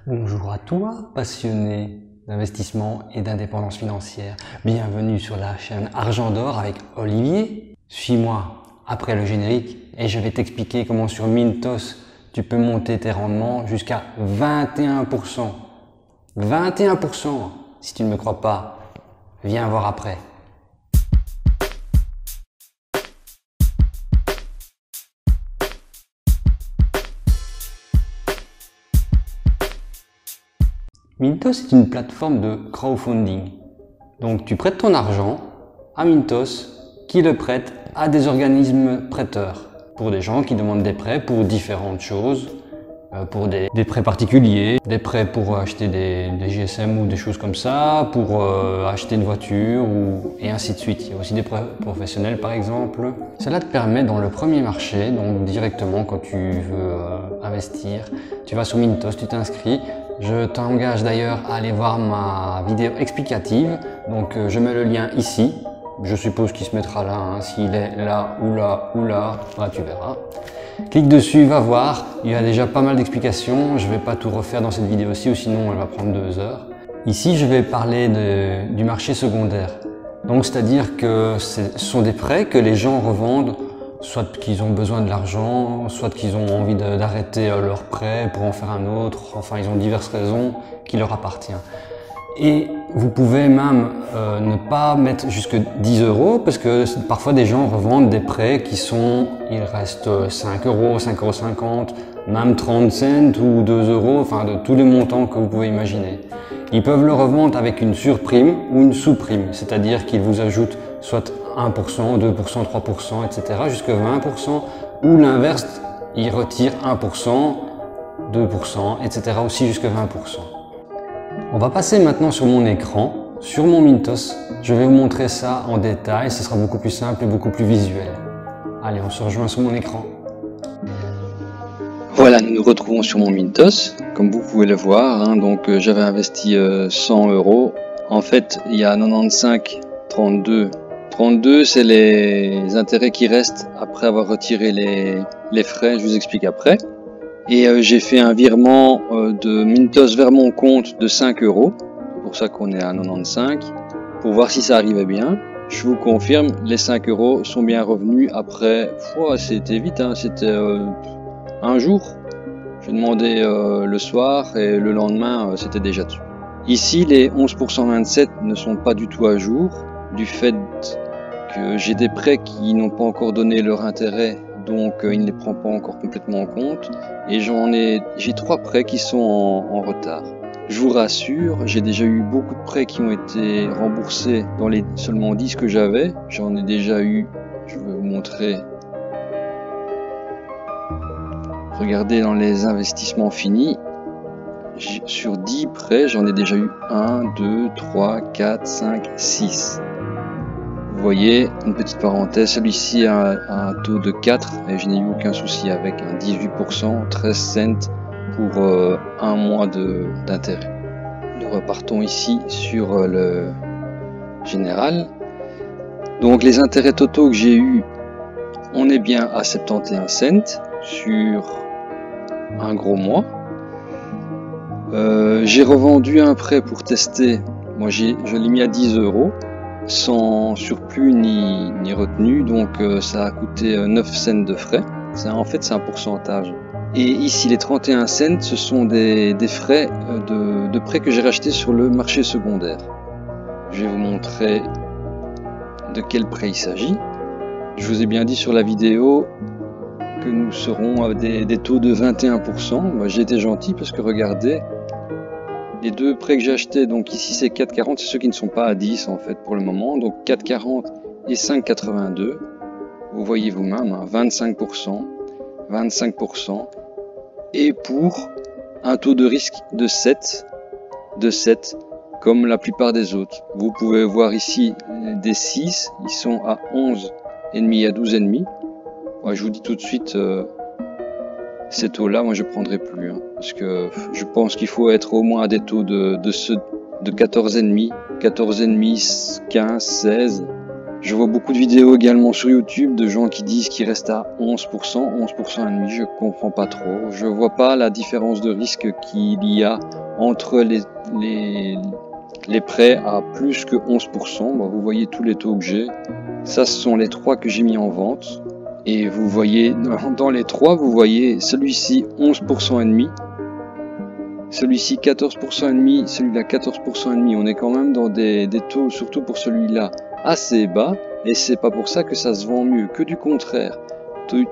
Bonjour à toi, passionné d'investissement et d'indépendance financière. Bienvenue sur la chaîne Argent d'Or avec Olivier. Suis-moi après le générique et je vais t'expliquer comment sur Mintos tu peux monter tes rendements jusqu'à 21%. 21%! Si tu ne me crois pas, viens voir après. Mintos est une plateforme de crowdfunding. Donc tu prêtes ton argent à Mintos qui le prête à des organismes prêteurs. Pour des gens qui demandent des prêts pour différentes choses. Pour des prêts particuliers, des prêts pour acheter des GSM ou des choses comme ça, pour acheter une voiture et ainsi de suite. Il y a aussi des prêts professionnels par exemple. Cela te permet dans le premier marché, donc directement quand tu veux investir, tu vas sur Mintos, tu t'inscris. Je t'engage d'ailleurs à aller voir ma vidéo explicative, donc je mets le lien ici. Je suppose qu'il se mettra là, hein. S'il est là ou là ou là, tu verras. Clique dessus, va voir, il y a déjà pas mal d'explications, je ne vais pas tout refaire dans cette vidéo-ci ou sinon elle va prendre 2 heures. Ici je vais parler du marché secondaire. Donc c'est-à-dire que ce sont des prêts que les gens revendent, soit qu'ils ont besoin de l'argent, soit qu'ils ont envie d'arrêter leur prêt pour en faire un autre, enfin ils ont diverses raisons qui leur appartiennent. Et vous pouvez même ne pas mettre jusque 10 € parce que parfois des gens revendent des prêts qui sont, il reste 5 €, 5,50 €, même 30 cents ou 2 €, enfin de tous les montants que vous pouvez imaginer. Ils peuvent le revendre avec une surprime ou une sous-prime, c'est-à-dire qu'ils vous ajoutent soit 1%, 2%, 3%, etc. jusqu'à 20%, ou l'inverse, ils retirent 1%, 2%, etc. aussi jusqu'à 20%. On va passer maintenant sur mon écran, sur mon Mintos. Je vais vous montrer ça en détail, ce sera beaucoup plus simple et beaucoup plus visuel. Allez, on se rejoint sur mon écran. Voilà, nous nous retrouvons sur mon Mintos, comme vous pouvez le voir, hein, donc j'avais investi 100 €. En fait, il y a 95, 32. 32, c'est les intérêts qui restent après avoir retiré les frais, je vous explique après. Et j'ai fait un virement de Mintos vers mon compte de 5 €, c'est pour ça qu'on est à 95, pour voir si ça arrivait bien. Je vous confirme, les 5 € sont bien revenus après, c'était vite, hein, c'était un jour. J'ai demandé le soir et le lendemain c'était déjà dessus. Ici les 11,27% ne sont pas du tout à jour, du fait que j'ai des prêts qui n'ont pas encore donné leur intérêt, donc il ne les prend pas encore complètement en compte, et j'ai 3 prêts qui sont en retard. Je vous rassure, j'ai déjà eu beaucoup de prêts qui ont été remboursés dans les seulement 10 que j'avais. J'en ai déjà eu, je vais vous montrer. Regardez dans les investissements finis, sur 10 prêts, j'en ai déjà eu 1, 2, 3, 4, 5, 6. Vous voyez, une petite parenthèse, celui-ci a un taux de 4 et je n'ai eu aucun souci avec un 18%, 13 cents pour un mois d'intérêt. Nous repartons ici sur le général. Donc les intérêts totaux que j'ai eu, on est bien à 71 cents sur un gros mois. J'ai revendu un prêt pour tester, moi je l'ai mis à 10 €, sans surplus ni retenue, donc ça a coûté 9 cents de frais. En fait c'est un pourcentage. Et ici les 31 cents, ce sont des frais de prêts que j'ai rachetés sur le marché secondaire. Je vais vous montrer de quel prêt il s'agit. Je vous ai bien dit sur la vidéo que nous serons à des taux de 21%. Moi, j'ai été gentil parce que regardez, les 2 prêts que j'ai achetés, donc ici c'est 4,40, c'est ceux qui ne sont pas à 10 en fait pour le moment, donc 4,40 et 5,82. Vous voyez vous-même, hein, 25%, 25%, et pour un taux de risque de 7, comme la plupart des autres. Vous pouvez voir ici des 6, ils sont à 11,5 à 12,5. Moi, je vous dis tout de suite, ces taux-là, moi je prendrai plus, hein, parce que je pense qu'il faut être au moins à des taux de 14,5, 14,5, 15, 16. Je vois beaucoup de vidéos également sur YouTube de gens qui disent qu'ils restent à 11%, 11% et demi, je comprends pas trop. Je vois pas la différence de risque qu'il y a entre les prêts à plus que 11%. Bah, vous voyez tous les taux que j'ai. Ça, ce sont les 3 que j'ai mis en vente. Et vous voyez, dans les 3, vous voyez celui-ci 11% et demi. Celui-ci 14% et demi, celui-là 14% et demi. On est quand même dans des taux, surtout pour celui-là, assez bas. Et c'est pas pour ça que ça se vend mieux, que du contraire.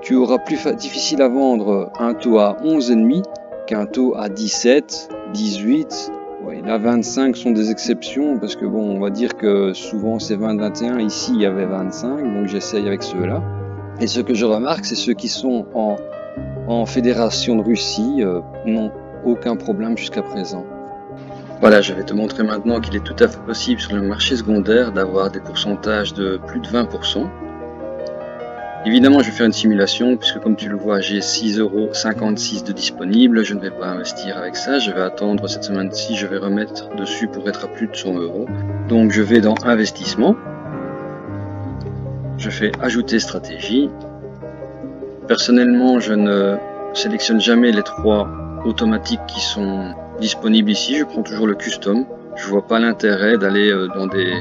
Tu auras plus difficile à vendre un taux à 11,5 qu'un taux à 17, 18. Ouais, là 25 sont des exceptions parce que bon, on va dire que souvent c'est 20-21. Ici il y avait 25, donc j'essaye avec ceux-là. Et ce que je remarque, c'est ceux qui sont en fédération de Russie n'ont aucun problème jusqu'à présent. Voilà, je vais te montrer maintenant qu'il est tout à fait possible sur le marché secondaire d'avoir des pourcentages de plus de 20%. Évidemment, je vais faire une simulation puisque comme tu le vois, j'ai 6,56 € de disponible. Je ne vais pas investir avec ça. Je vais attendre cette semaine-ci. Je vais remettre dessus pour être à plus de 100 €. Donc, je vais dans investissement. Je fais ajouter stratégie. Personnellement, je ne sélectionne jamais les 3 automatiques qui sont disponibles ici. Je prends toujours le custom. Je vois pas l'intérêt d'aller dans des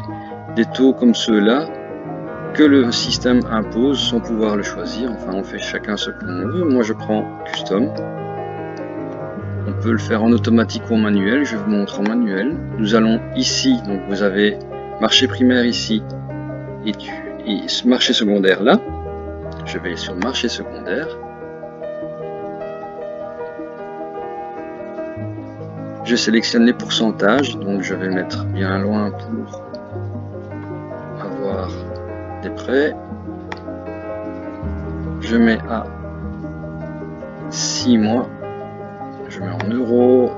taux comme ceux-là que le système impose sans pouvoir le choisir. Enfin, on fait chacun ce qu'on veut. Moi, je prends custom. On peut le faire en automatique ou en manuel. Je vous montre en manuel. Nous allons ici. Donc, vous avez marché primaire ici et ce marché secondaire là. Je vais sur marché secondaire. Je sélectionne les pourcentages, donc je vais mettre bien loin pour avoir des prêts. Je mets à 6 mois. Je mets en euros.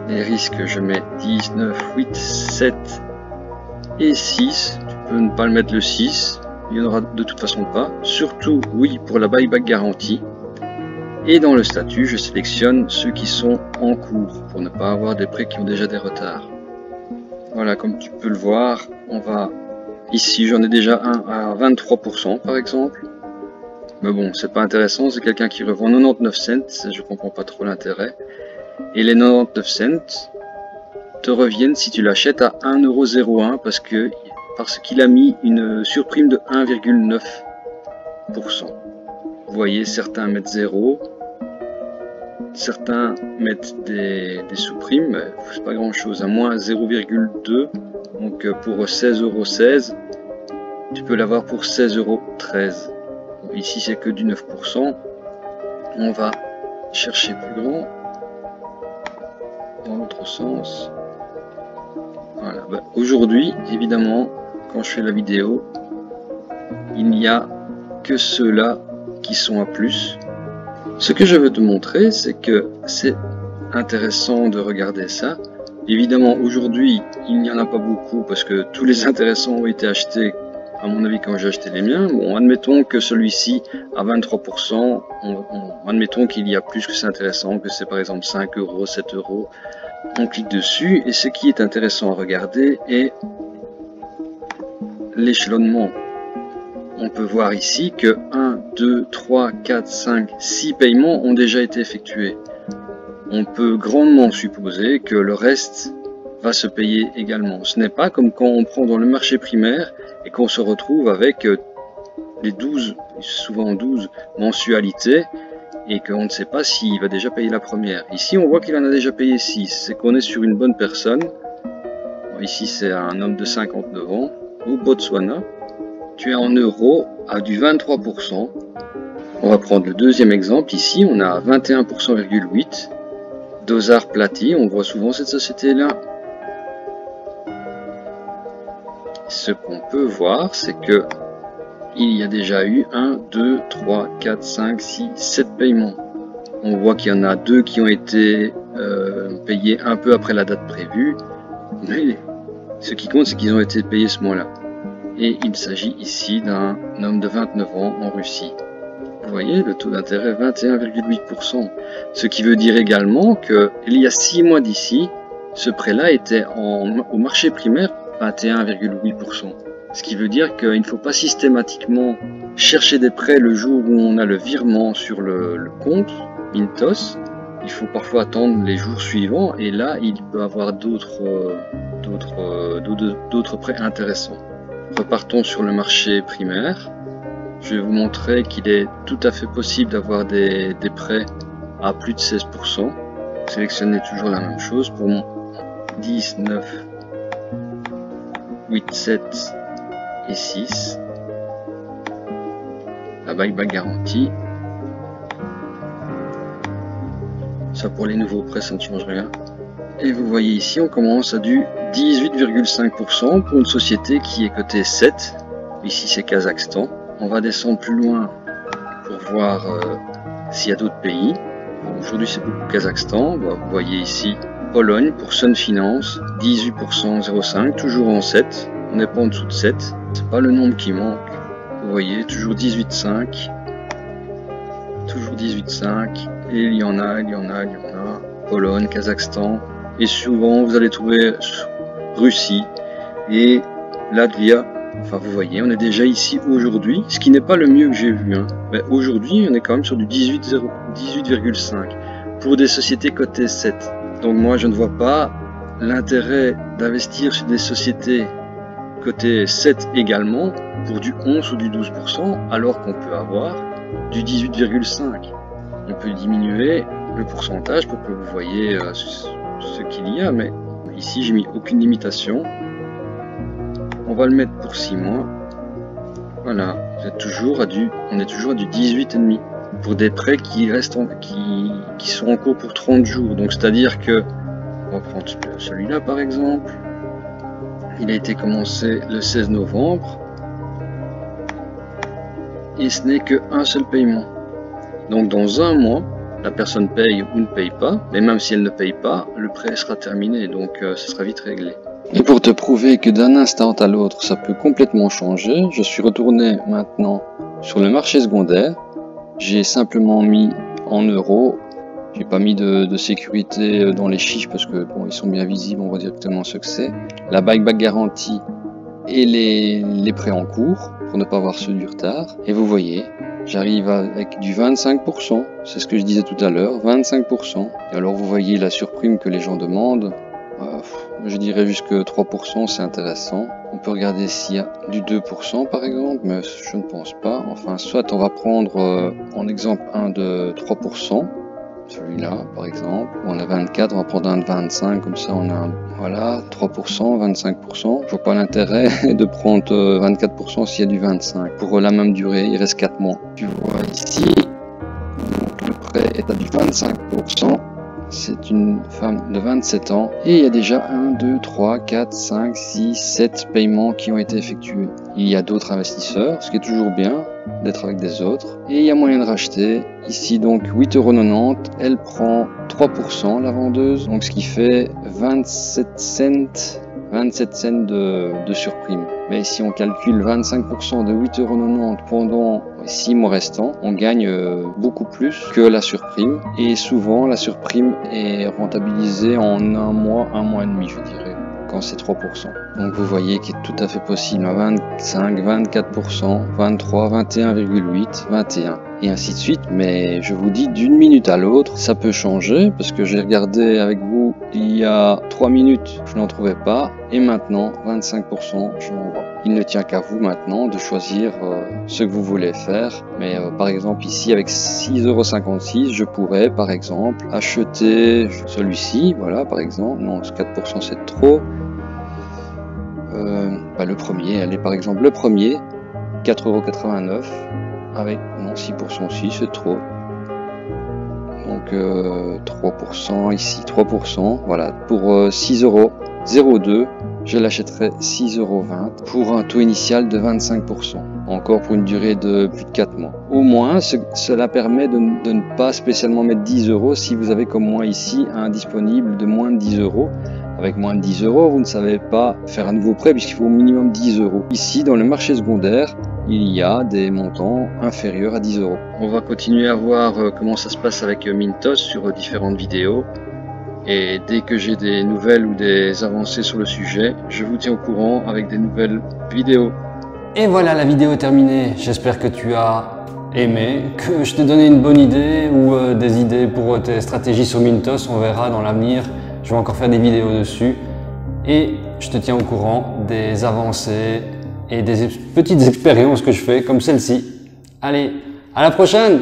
Les risques, je mets 10, 9, 8, 7 et 6. Tu peux ne pas le mettre le 6. Il n'y en aura de toute façon pas. Surtout, oui, pour la buyback garantie. Et dans le statut, je sélectionne ceux qui sont en cours pour ne pas avoir des prêts qui ont déjà des retards. Voilà, comme tu peux le voir, on va ici, j'en ai déjà un à 23% par exemple. Mais bon, c'est pas intéressant, c'est quelqu'un qui revend 99 cents, je comprends pas trop l'intérêt. Et les 99 cents te reviennent si tu l'achètes à 1,01 € parce qu'il a mis une surprime de 1,9%. Vous voyez, certains mettent 0, certains mettent des sous-primes, c'est pas grand chose, à moins 0,2, donc pour 16,16 €, tu peux l'avoir pour 16,13 €. Ici c'est que du 9%, on va chercher plus grand, dans l'autre sens. Voilà. Bah, aujourd'hui, évidemment, quand je fais la vidéo, il n'y a que ceux-là qui sont à plus. Ce que je veux te montrer, c'est que c'est intéressant de regarder ça. Évidemment, aujourd'hui, il n'y en a pas beaucoup parce que tous les intéressants ont été achetés, à mon avis, quand j'ai acheté les miens. Bon, admettons que celui-ci à 23%, admettons qu'il y a plus que c'est intéressant, que c'est par exemple 5 €, 7 €. On clique dessus et ce qui est intéressant à regarder est l'échelonnement. On peut voir ici que 1, 2, 3, 4, 5, 6 paiements ont déjà été effectués. On peut grandement supposer que le reste va se payer également. Ce n'est pas comme quand on prend dans le marché primaire et qu'on se retrouve avec les 12, souvent 12 mensualités et qu'on ne sait pas s'il va déjà payer la première. Ici on voit qu'il en a déjà payé 6, c'est qu'on est sur une bonne personne. Bon, ici c'est un homme de 59 ans, au Botswana. Tu es en euros à du 23%. On va prendre le deuxième exemple. Ici, on a 21,8%. Dozar Plati, on voit souvent cette société-là. Ce qu'on peut voir, c'est que il y a déjà eu 1, 2, 3, 4, 5, 6, 7 paiements. On voit qu'il y en a 2 qui ont été payés un peu après la date prévue. Mais ce qui compte, c'est qu'ils ont été payés ce mois-là. Et il s'agit ici d'un homme de 29 ans en Russie. Vous voyez, le taux d'intérêt 21,8%. Ce qui veut dire également qu'il y a 6 mois d'ici, ce prêt-là était au marché primaire 21,8%. Ce qui veut dire qu'il ne faut pas systématiquement chercher des prêts le jour où on a le virement sur le compte Mintos. Il faut parfois attendre les jours suivants et là il peut y avoir d'autres prêts intéressants. Repartons sur le marché primaire. Je vais vous montrer qu'il est tout à fait possible d'avoir des prêts à plus de 16%. Sélectionnez toujours la même chose pour mon 10, 9, 8, 7 et 6. La buyback garantie. Ça pour les nouveaux prêts, ça ne change rien. Et vous voyez ici, on commence à du 18,5% pour une société qui est cotée 7. Ici, c'est Kazakhstan. On va descendre plus loin pour voir s'il y a d'autres pays. Aujourd'hui, c'est beaucoup Kazakhstan. Vous voyez ici Pologne pour Sun Finance, 18%, 0,5, toujours en 7. On n'est pas en dessous de 7. C'est pas le nombre qui manque. Vous voyez, toujours 18,5. Toujours 18,5. Et il y en a. Pologne, Kazakhstan. Et souvent, vous allez trouver Russie et Latvia. Enfin, vous voyez, on est déjà ici aujourd'hui, ce qui n'est pas le mieux que j'ai vu. Hein. Mais aujourd'hui, on est quand même sur du 18,5 pour des sociétés cotées 7. Donc moi, je ne vois pas l'intérêt d'investir sur des sociétés cotées 7 également pour du 11 ou du 12%, alors qu'on peut avoir du 18,5. On peut diminuer le pourcentage pour que vous voyez ce qu'il y a, mais ici, j'ai mis aucune limitation. On va le mettre pour 6 mois. Voilà, on est toujours à du 18,5 pour des prêts qui sont en cours pour 30 jours. Donc c'est-à-dire que, on va prendre celui-là par exemple. Il a été commencé le 16 novembre. Et ce n'est qu'un seul paiement. Donc dans un mois, la personne paye ou ne paye pas. Mais même si elle ne paye pas, le prêt sera terminé. Donc ce sera vite réglé. Et pour te prouver que d'un instant à l'autre, ça peut complètement changer, je suis retourné maintenant sur le marché secondaire. J'ai simplement mis en euros. J'ai pas mis de sécurité dans les chiffres parce que bon, ils sont bien visibles, on voit directement ce que c'est. La buyback garantie et les prêts en cours pour ne pas avoir ceux du retard. Et vous voyez, j'arrive avec du 25%. C'est ce que je disais tout à l'heure, 25%. Et alors vous voyez la surprime que les gens demandent. Je dirais jusque 3%, c'est intéressant. On peut regarder s'il y a du 2% par exemple, mais je ne pense pas. Enfin, soit on va prendre en exemple un de 3%, celui-là par exemple. On a 24, on va prendre un de 25, comme ça on a voilà, 3%, 25%. Je vois pas l'intérêt de prendre 24% s'il y a du 25. Pour la même durée, il reste 4 mois. Tu vois ici, donc le prêt est à du 25%. C'est une femme de 27 ans et il y a déjà 1, 2, 3, 4, 5, 6, 7 paiements qui ont été effectués. Il y a d'autres investisseurs, ce qui est toujours bien d'être avec des autres. Et il y a moyen de racheter. Ici donc 8,90 €. Elle prend 3% la vendeuse, donc ce qui fait 27 cents de surprime. Mais si on calcule 25% de 8,90 € pendant 6 mois restants, on gagne beaucoup plus que la surprime. Et souvent, la surprime est rentabilisée en un mois et demi, je dirais, quand c'est 3%. Donc vous voyez qu'il est tout à fait possible à 25, 24%, 23, 21,8, 21 et ainsi de suite. Mais je vous dis, d'une minute à l'autre, ça peut changer parce que j'ai regardé avec vous il y a 3 minutes, je n'en trouvais pas. Et maintenant, 25%, j'en vois. Il ne tient qu'à vous maintenant de choisir ce que vous voulez faire. Mais par exemple ici, avec 6,56 €, je pourrais par exemple acheter celui-ci. Voilà, par exemple. Non, 4% c'est trop. Le premier, allez par exemple le premier, 4,89 € avec, non 6% aussi, c'est trop. Donc 3% ici, 3%, voilà, pour 6,02 €, je l'achèterai 6,20 € pour un taux initial de 25%, encore pour une durée de plus de 4 mois. Au moins, cela permet de ne pas spécialement mettre 10 € si vous avez comme moi ici un disponible de moins de 10 €. Avec moins de 10 €, vous ne savez pas faire un nouveau prêt puisqu'il faut au minimum 10 €. Ici, dans le marché secondaire, il y a des montants inférieurs à 10 €. On va continuer à voir comment ça se passe avec Mintos sur différentes vidéos. Et dès que j'ai des nouvelles ou des avancées sur le sujet, je vous tiens au courant avec des nouvelles vidéos. Et voilà, la vidéo est terminée. J'espère que tu as aimé, que je t'ai donné une bonne idée ou des idées pour tes stratégies sur Mintos. On verra dans l'avenir. Je vais encore faire des vidéos dessus. Et je te tiens au courant des avancées et des petites expériences que je fais comme celle-ci. Allez, à la prochaine!